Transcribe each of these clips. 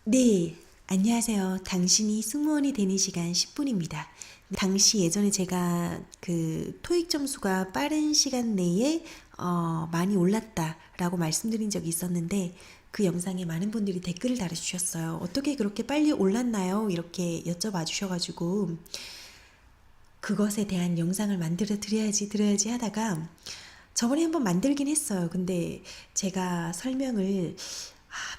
네, 안녕하세요. 당신이 승무원이 되는 시간 10분입니다. 당시 예전에 제가 그 토익 점수가 빠른 시간 내에 많이 올랐다라고 말씀드린 적이 있었는데 그 영상에 많은 분들이 댓글을 달아주셨어요. 어떻게 그렇게 빨리 올랐나요? 이렇게 여쭤봐 주셔가지고 그것에 대한 영상을 만들어 드려야지 하다가 저번에 한번 만들긴 했어요. 근데 제가 설명을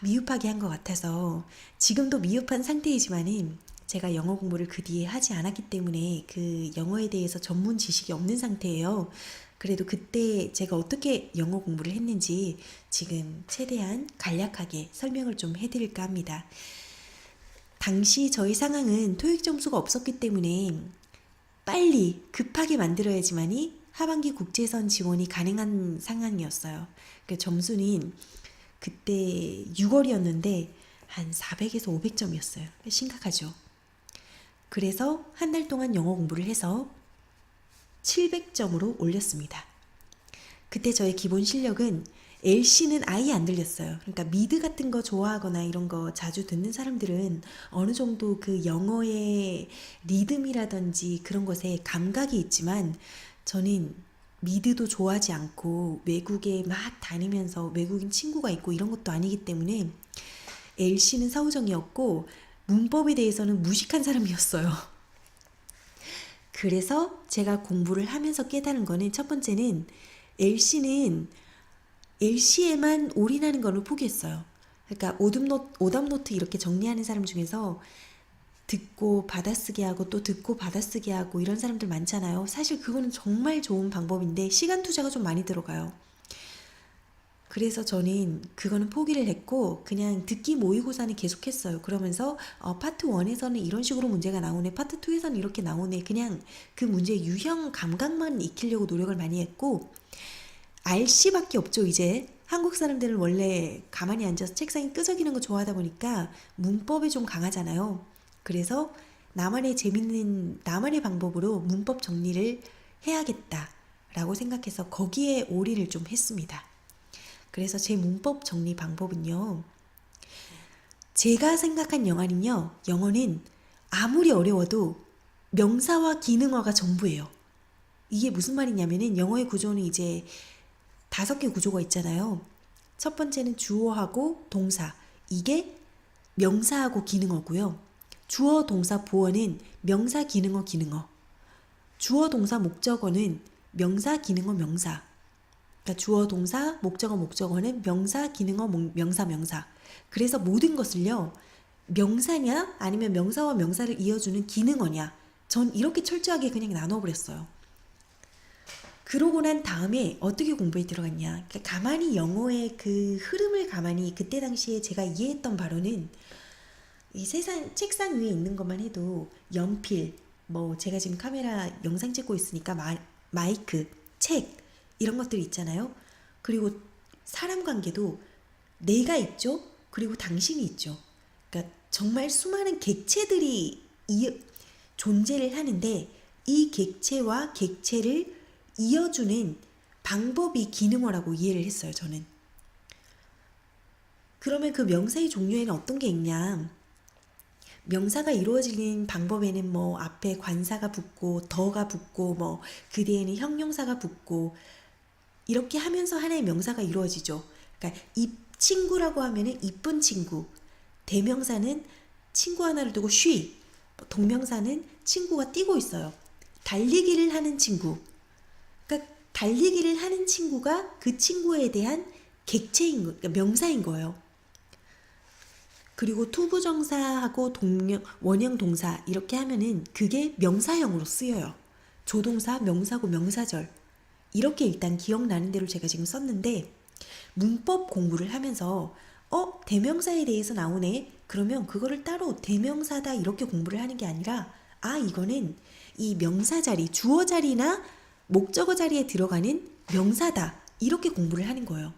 미흡하게 한 것 같아서 지금도 미흡한 상태이지만은 제가 영어 공부를 그 뒤에 하지 않았기 때문에 그 영어에 대해서 전문 지식이 없는 상태예요. 그래도 그때 제가 어떻게 영어 공부를 했는지 지금 최대한 간략하게 설명을 좀 해드릴까 합니다. 당시 저희 상황은 토익 점수가 없었기 때문에 빨리 급하게 만들어야지만이 하반기 국제선 지원이 가능한 상황이었어요. 그 점수는 그때 6월이었는데 한 400에서 500점이었어요. 심각하죠. 그래서 한 달 동안 영어 공부를 해서 700점으로 올렸습니다. 그때 저의 기본 실력은 LC는 아예 안 들렸어요. 그러니까 미드 같은 거 좋아하거나 이런 거 자주 듣는 사람들은 어느 정도 그 영어의 리듬이라든지 그런 것에 감각이 있지만 저는 미드도 좋아하지 않고 외국에 막 다니면서 외국인 친구가 있고 이런 것도 아니기 때문에 LC는 사후정이었고 문법에 대해서는 무식한 사람이었어요. 그래서 제가 공부를 하면서 깨달은 거는 첫 번째는 LC에만 올인하는 거를 포기했어요. 그러니까 오답노트 이렇게 정리하는 사람 중에서 듣고 받아쓰기 하고 또 듣고 받아쓰기 하고 이런 사람들 많잖아요. 사실 그거는 정말 좋은 방법인데 시간 투자가 좀 많이 들어가요. 그래서 저는 그거는 포기를 했고 그냥 듣기 모의고사는 계속했어요. 그러면서 파트 1에서는 이런 식으로 문제가 나오네, 파트 2에서는 이렇게 나오네, 그냥 그 문제의 유형 감각만 익히려고 노력을 많이 했고 RC밖에 없죠. 이제 한국 사람들은 원래 가만히 앉아서 책상에 끄적이는 거 좋아하다 보니까 문법에 좀 강하잖아요. 그래서 나만의 방법으로 문법 정리를 해야겠다라고 생각해서 거기에 올인을 좀 했습니다. 그래서 제 문법 정리 방법은요, 제가 생각한 영어는 아무리 어려워도 명사와 기능어가 전부예요. 이게 무슨 말이냐면은 영어의 구조는 이제 5개 구조가 있잖아요. 첫 번째는 주어하고 동사, 이게 명사하고 기능어고요. 주어 동사 보어는 명사 기능어 기능어, 주어 동사 목적어는 명사 기능어 명사. 그러니까 주어 동사 목적어 목적어는 명사 기능어 명사 명사. 그래서 모든 것을요, 명사냐 아니면 명사와 명사를 이어주는 기능어냐, 전 이렇게 철저하게 그냥 나눠버렸어요. 그러고 난 다음에 어떻게 공부에 들어갔냐, 그러니까 가만히 영어의 그 흐름을 가만히 그때 당시에 제가 이해했던 바로는 이 세상 책상 위에 있는 것만 해도 연필, 뭐 제가 지금 카메라 영상 찍고 있으니까 마이크, 책 이런 것들이 있잖아요. 그리고 사람 관계도 내가 있죠. 그리고 당신이 있죠. 그러니까 정말 수많은 객체들이 존재를 하는데 이 객체와 객체를 이어주는 방법이 기능어라고 이해를 했어요, 저는. 그러면 그 명사의 종류에는 어떤 게 있냐? 명사가 이루어지는 방법에는 뭐 앞에 관사가 붙고 더가 붙고 뭐 그 뒤에는 형용사가 붙고 이렇게 하면서 하나의 명사가 이루어지죠. 그러니까 이 친구라고 하면은 이쁜 친구, 대명사는 친구 하나를 두고 쉬, 동명사는 친구가 뛰고 있어요. 달리기를 하는 친구, 그러니까 달리기를 하는 친구가 그 친구에 대한 그러니까 명사인 거예요. 그리고 투부정사하고 원형 동사 이렇게 하면은 그게 명사형으로 쓰여요. 조동사, 명사고 명사절. 이렇게 일단 기억나는 대로 제가 지금 썼는데 문법 공부를 하면서 대명사에 대해서 나오네. 그러면 그거를 따로 대명사다 이렇게 공부를 하는 게 아니라 이거는 이 명사 자리, 주어 자리나 목적어 자리에 들어가는 명사다 이렇게 공부를 하는 거예요.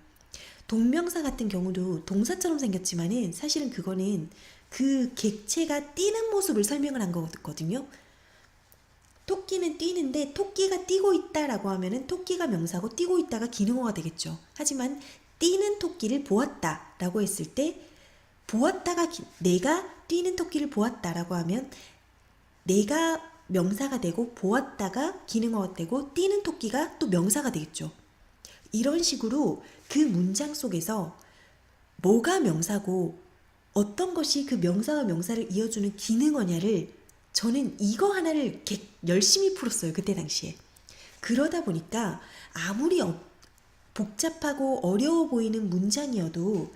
동명사 같은 경우도 동사처럼 생겼지만은 사실은 그거는 그 객체가 뛰는 모습을 설명을 한 거거든요. 토끼는 뛰는데 토끼가 뛰고 있다라고 하면은 토끼가 명사고 뛰고 있다가 기능어가 되겠죠. 하지만 뛰는 토끼를 보았다라고 했을 때 내가 뛰는 토끼를 보았다라고 하면 내가 명사가 되고 보았다가 기능어가 되고 뛰는 토끼가 또 명사가 되겠죠. 이런 식으로 그 문장 속에서 뭐가 명사고 어떤 것이 그 명사와 명사를 이어주는 기능어냐를 저는 이거 하나를 열심히 풀었어요. 그때 당시에. 그러다 보니까 아무리 복잡하고 어려워 보이는 문장이어도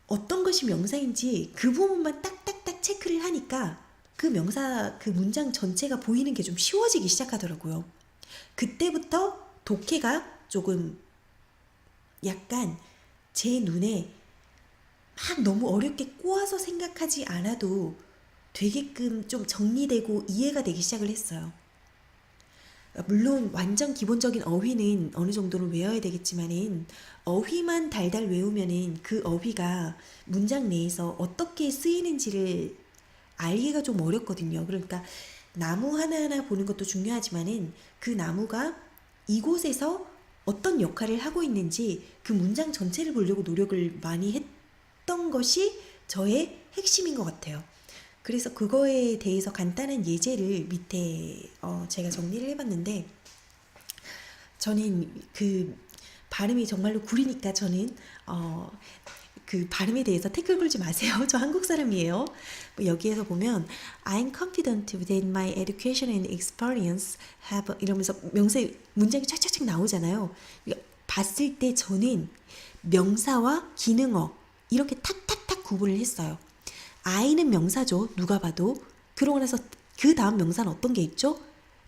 어떤 것이 명사인지 그 부분만 딱딱딱 체크를 하니까 그 명사, 그 문장 전체가 보이는 게 좀 쉬워지기 시작하더라고요. 그때부터 독해가 조금 약간 제 눈에 막 너무 어렵게 꼬아서 생각하지 않아도 되게끔 좀 정리되고 이해가 되기 시작을 했어요. 물론 완전 기본적인 어휘는 어느 정도는 외워야 되겠지만은 어휘만 달달 외우면은 그 어휘가 문장 내에서 어떻게 쓰이는지를 알기가 좀 어렵거든요. 그러니까 나무 하나하나 보는 것도 중요하지만은 그 나무가 이곳에서 어떤 역할을 하고 있는지 그 문장 전체를 보려고 노력을 많이 했던 것이 저의 핵심인 것 같아요. 그래서 그거에 대해서 간단한 예제를 밑에 제가 정리를 해봤는데, 저는 그 발음이 정말로 구리니까 저는 그 발음에 대해서 태클 걸지 마세요. 저 한국 사람이에요. 여기에서 보면 I'm confident that my education and experience have 이러면서 문장이 쫙쫙쫙 나오잖아요. 봤을 때 저는 명사와 기능어 이렇게 탁탁탁 구분을 했어요. I는 명사죠. 누가 봐도. 그러고 나서 그 다음 명사는 어떤 게 있죠?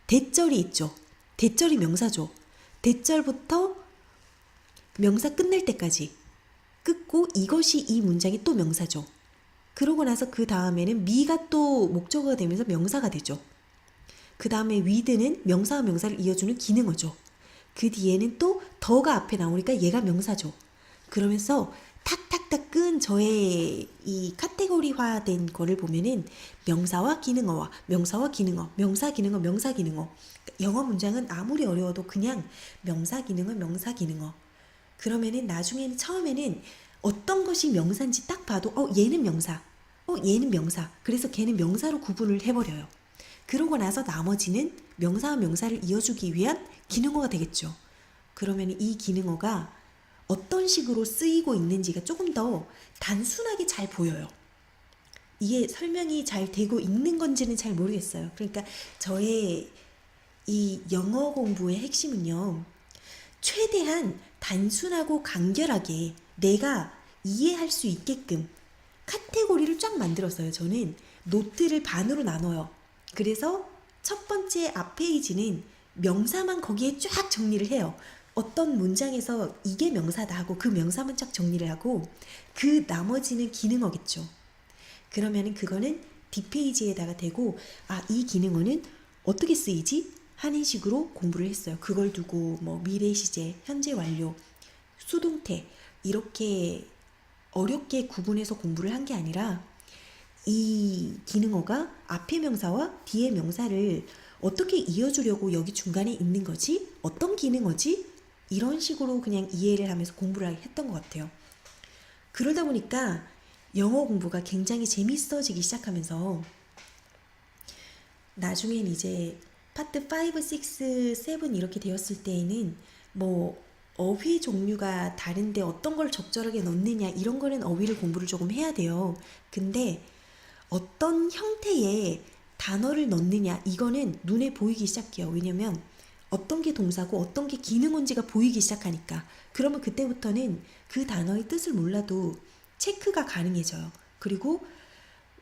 대절이 있죠. 대절이 명사죠. 대절부터 명사 끝낼 때까지 끊고 이것이 이 문장이 또 명사죠. 그러고 나서 그 다음에는 미가 또 목적어가 되면서 명사가 되죠. 그 다음에 with는 명사와 명사를 이어주는 기능어죠. 그 뒤에는 또 더가 앞에 나오니까 얘가 명사죠. 그러면서 탁탁탁 끈 저의 이 카테고리화된 거를 보면은 명사와 기능어와 명사와 기능어, 명사 기능어, 명사 기능어. 영어 문장은 아무리 어려워도 그냥 명사 기능어, 명사 기능어. 그러면은 나중에는 처음에는 어떤 것이 명사인지 딱 봐도 얘는 명사, 얘는 명사. 그래서 걔는 명사로 구분을 해버려요. 그러고 나서 나머지는 명사와 명사를 이어주기 위한 기능어가 되겠죠. 그러면 이 기능어가 어떤 식으로 쓰이고 있는지가 조금 더 단순하게 잘 보여요. 이게 설명이 잘 되고 있는 건지는 잘 모르겠어요. 그러니까 저의 이 영어 공부의 핵심은요, 최대한 단순하고 간결하게 내가 이해할 수 있게끔 카테고리를 쫙 만들었어요. 저는 노트를 반으로 나눠요. 그래서 첫 번째 앞 페이지는 명사만 거기에 쫙 정리를 해요. 어떤 문장에서 이게 명사다 하고 그 명사만 쫙 정리를 하고 그 나머지는 기능어겠죠. 그러면은 그거는 뒷페이지에다가 대고 이 기능어는 어떻게 쓰이지? 하는 식으로 공부를 했어요. 그걸 두고 뭐 미래 시제, 현재 완료, 수동태 이렇게 어렵게 구분해서 공부를 한 게 아니라 이 기능어가 앞의 명사와 뒤의 명사를 어떻게 이어주려고 여기 중간에 있는 거지? 어떤 기능어지? 이런 식으로 그냥 이해를 하면서 공부를 했던 것 같아요. 그러다 보니까 영어 공부가 굉장히 재밌어지기 시작하면서 나중엔 이제 파트 5, 6, 7 이렇게 되었을 때에는 뭐 어휘 종류가 다른데 어떤 걸 적절하게 넣느냐 이런 거는 어휘를 공부를 조금 해야 돼요. 근데 어떤 형태의 단어를 넣느냐 이거는 눈에 보이기 시작해요. 왜냐면 어떤 게 동사고 어떤 게 기능어인지가 보이기 시작하니까. 그러면 그때부터는 그 단어의 뜻을 몰라도 체크가 가능해져요. 그리고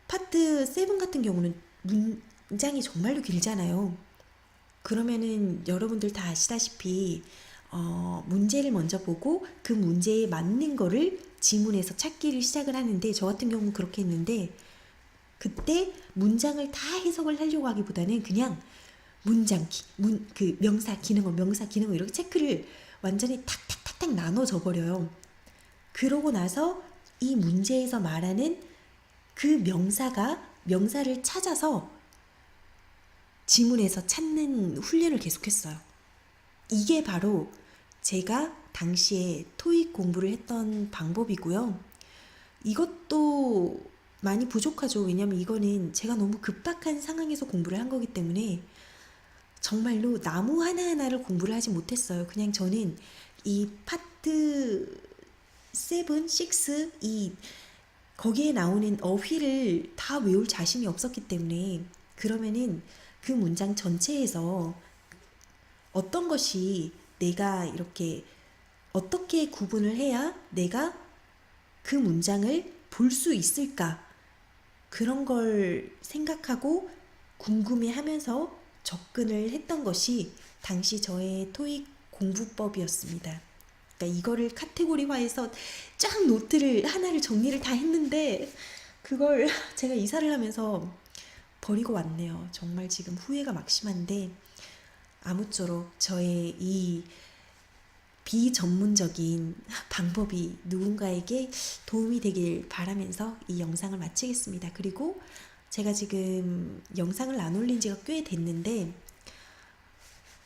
파트 7 같은 경우는 문장이 정말로 길잖아요. 그러면은 여러분들 다 아시다시피 문제를 먼저 보고 그 문제에 맞는 거를 지문에서 찾기를 시작을 하는데, 저 같은 경우는 그렇게 했는데 그때 문장을 다 해석을 하려고 하기보다는 그냥 문장, 그 명사, 기능어, 명사, 기능어 이렇게 체크를 완전히 탁탁탁탁 나눠져 버려요. 그러고 나서 이 문제에서 말하는 그 명사를 찾아서 지문에서 찾는 훈련을 계속했어요. 이게 바로 제가 당시에 토익 공부를 했던 방법이고요. 이것도 많이 부족하죠. 왜냐면 이거는 제가 너무 급박한 상황에서 공부를 한 거기 때문에 정말로 나무 하나하나를 공부를 하지 못했어요. 그냥 저는 이 파트 7, 6, 이 거기에 나오는 어휘를 다 외울 자신이 없었기 때문에 그러면은 그 문장 전체에서 어떤 것이 내가 이렇게 어떻게 구분을 해야 내가 그 문장을 볼 수 있을까? 그런 걸 생각하고 궁금해하면서 접근을 했던 것이 당시 저의 토익 공부법이었습니다. 그러니까 이거를 카테고리화해서 쫙 노트를 하나를 정리를 다 했는데 그걸 제가 이사를 하면서 버리고 왔네요. 정말 지금 후회가 막심한데 아무쪼록 저의 이 비전문적인 방법이 누군가에게 도움이 되길 바라면서 이 영상을 마치겠습니다. 그리고 제가 지금 영상을 안 올린 지가 꽤 됐는데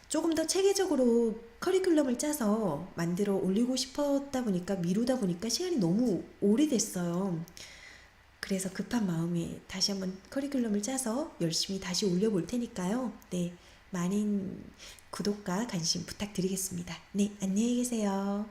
조금 더 체계적으로 커리큘럼을 짜서 만들어 올리고 싶었다 보니까 미루다 보니까 시간이 너무 오래됐어요. 그래서 급한 마음에 다시 한번 커리큘럼을 짜서 열심히 다시 올려볼 테니까요. 네, 많은 구독과 관심 부탁드리겠습니다. 네, 안녕히 계세요.